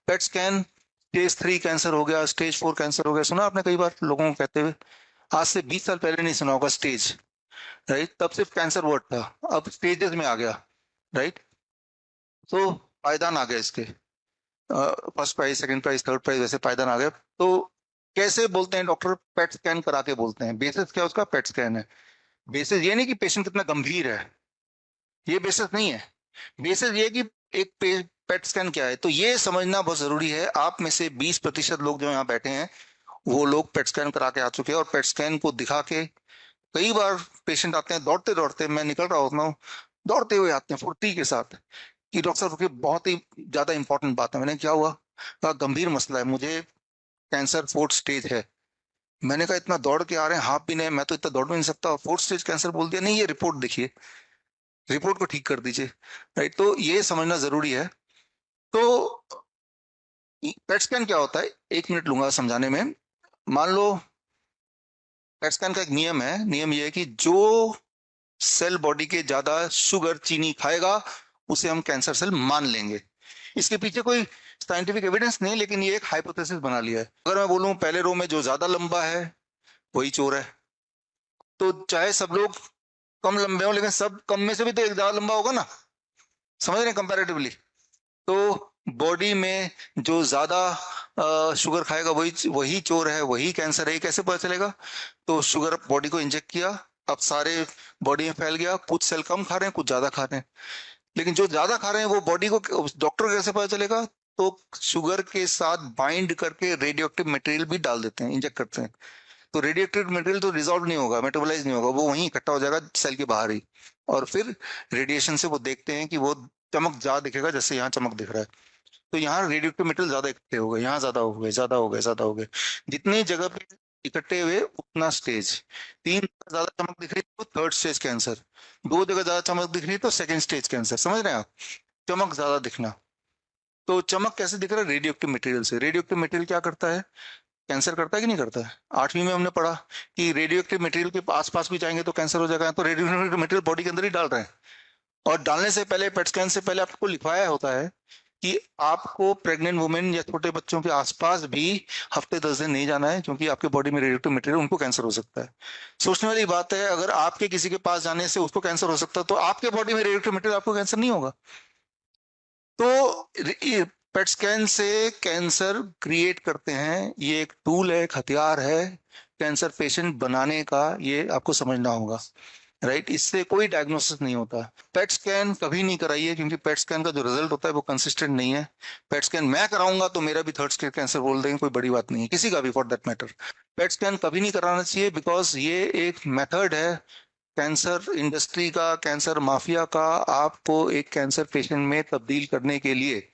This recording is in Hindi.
पेट स्कैन, स्टेज 3 कैंसर हो गया, स्टेज 4 कैंसर हो गया, सुना आपने कई बार लोगों को कहते हुए। आज से 20 साल पहले नहीं सुना होगा स्टेज, राइट? तब सिर्फ कैंसर वर्ड था, अब स्टेजेस में आ गया, राइट? तो पायदान आ गया इसके, first prize, second prize, third prize, वैसे पायदान आ गया। तो कैसे बोलते हैं डॉक्टर? पेट स्कैन करा के बोलते हैं। बेसिस क्या है उसका? पेट स्कैन है। बेसिस ये नहीं कि पेशेंट कितना गंभीर है, ये बेसिस नहीं है। बेसिस ये कि एक पेट स्कैन क्या है, तो ये समझना बहुत जरूरी है। आप में से 20% लोग जो यहाँ बैठे हैं वो लोग पेट स्कैन करा के आ चुके हैं, और पेट स्कैन को दिखा के कई बार पेशेंट आते हैं दौड़ते दौड़ते, मैं निकल रहा होता हूँ, दौड़ते हुए आते हैं फुर्ती के साथ कि डॉक्टर साहब रुकिए, बहुत ही ज्यादा इंपॉर्टेंट बात है। मैंने क्या हुआ? कहा गंभीर मसला है, मुझे कैंसर 4th स्टेज है। मैंने कहा इतना दौड़ के आ रहे हैं, हाफ भी नहीं, मैं तो इतना दौड़ भी नहीं सकता, 4th स्टेज कैंसर बोल दिया। नहीं, ये रिपोर्ट देखिए, रिपोर्ट को ठीक कर दीजिए, राइट? तो ये समझना जरूरी है। तो पेट स्कैन क्या होता है, 1 मिनट लूंगा समझाने में। मान लो पेट स्कैन का एक नियम है, नियम ये है कि जो सेल बॉडी के ज्यादा शुगर, चीनी खाएगा उसे हम कैंसर सेल मान लेंगे। इसके पीछे कोई साइंटिफिक एविडेंस नहीं, लेकिन ये एक हाइपोथेसिस बना लिया है। अगर मैं बोलूं पहले रो में जो ज्यादा लंबा है वही चोर है, तो चाहे सब लोग कम लंबे हो, लेकिन सब कम में से भी तो एक ज्यादा लंबा होगा ना, समझ रहे हैं कंपैरेटिवली? तो बॉडी में जो ज्यादा शुगर खाएगा वही वही चोर है, वही कैंसर है। ये कैसे पता चलेगा? तो शुगर बॉडी को इंजेक्ट किया, अब सारे बॉडी में फैल गया, कुछ सेल कम खा रहे हैं, कुछ ज्यादा खा रहे हैं। लेकिन जो ज्यादा खा रहे हैं वो बॉडी को, डॉक्टर को कैसे पता चलेगा? तो शुगर के साथ बाइंड करके रेडियो एक्टिव मटेरियल भी डाल देते हैं, इंजेक्ट करते हैं। तो रेडियो एक्टिव मटेरियल तो रिजॉल्व नहीं होगा, मेटाबोलाइज नहीं होगा, वो वहीं इकट्ठा हो जाएगा सेल के बाहर ही। और फिर रेडिएशन से वो देखते हैं कि वो चमक ज्यादा दिखेगा, जैसे यहाँ चमक दिख रहा है। तो यहाँ रेडियो एक्टिव मटेरियल ज्यादा इकट्ठे हो गए, यहाँ ज्यादा हो गए, ज्यादा हो गए, ज्यादा हो गए। जितनी जगह पे इकट्ठे हुए उतना स्टेज। 3 ज्यादा चमक दिख रही तो 3rd स्टेज कैंसर, 2 जगह ज्यादा चमक दिख रही तो 2nd स्टेज कैंसर। समझ रहे हैं आप? चमक ज्यादा दिखना। तो चमक कैसे दिख रहा है? रेडियो एक्टिव मटेरियल से। रेडियो एक्टिव मटेरियल क्या करता है? कैंसर करता है कि नहीं करता है? 8वीं में हमने पढ़ा कि रेडियो एक्टिव मटेरियल के आसपास भी जाएंगे तो कैंसर हो जाएगा। तो रेडियो एक्टिव मटेरियल बॉडी के अंदर ही डाल रहे हैं। और डालने से पहले, पेट स्कैन से पहले आपको लिखवाया होता है कि आपको प्रेग्नेंट वुमेन या छोटे बच्चों के आसपास भी हफ्ते 10 दिन नहीं जाना है, क्योंकि आपके बॉडी में रेडियोएक्टिव मटेरियल, उनको कैंसर हो सकता है। सोचने वाली बात है, अगर आपके किसी के पास जाने से उसको कैंसर हो सकता है, तो आपके बॉडी में रेडियोएक्टिव मटेरियल, आपको कैंसर नहीं होगा। तो पेट स्कैन से कैंसर क्रिएट करते हैं, ये एक टूल है, एक हथियार है कैंसर पेशेंट बनाने का, ये आपको समझना होगा, राइट? इससे कोई डायग्नोसिस नहीं होता। पेट स्कैन कभी नहीं कराइए, क्योंकि पेट स्कैन का जो रिजल्ट होता है वो कंसिस्टेंट नहीं है। पेट स्कैन मैं कराऊंगा तो मेरा भी 3rd स्टेज कैंसर बोल देंगे, कोई बड़ी बात नहीं है, किसी का भी for that matter. PET scan कभी नहीं कराना चाहिए, बिकॉज ये एक मेथड है कैंसर इंडस्ट्री का, कैंसर माफिया का, आपको एक कैंसर पेशेंट में तब्दील करने के लिए।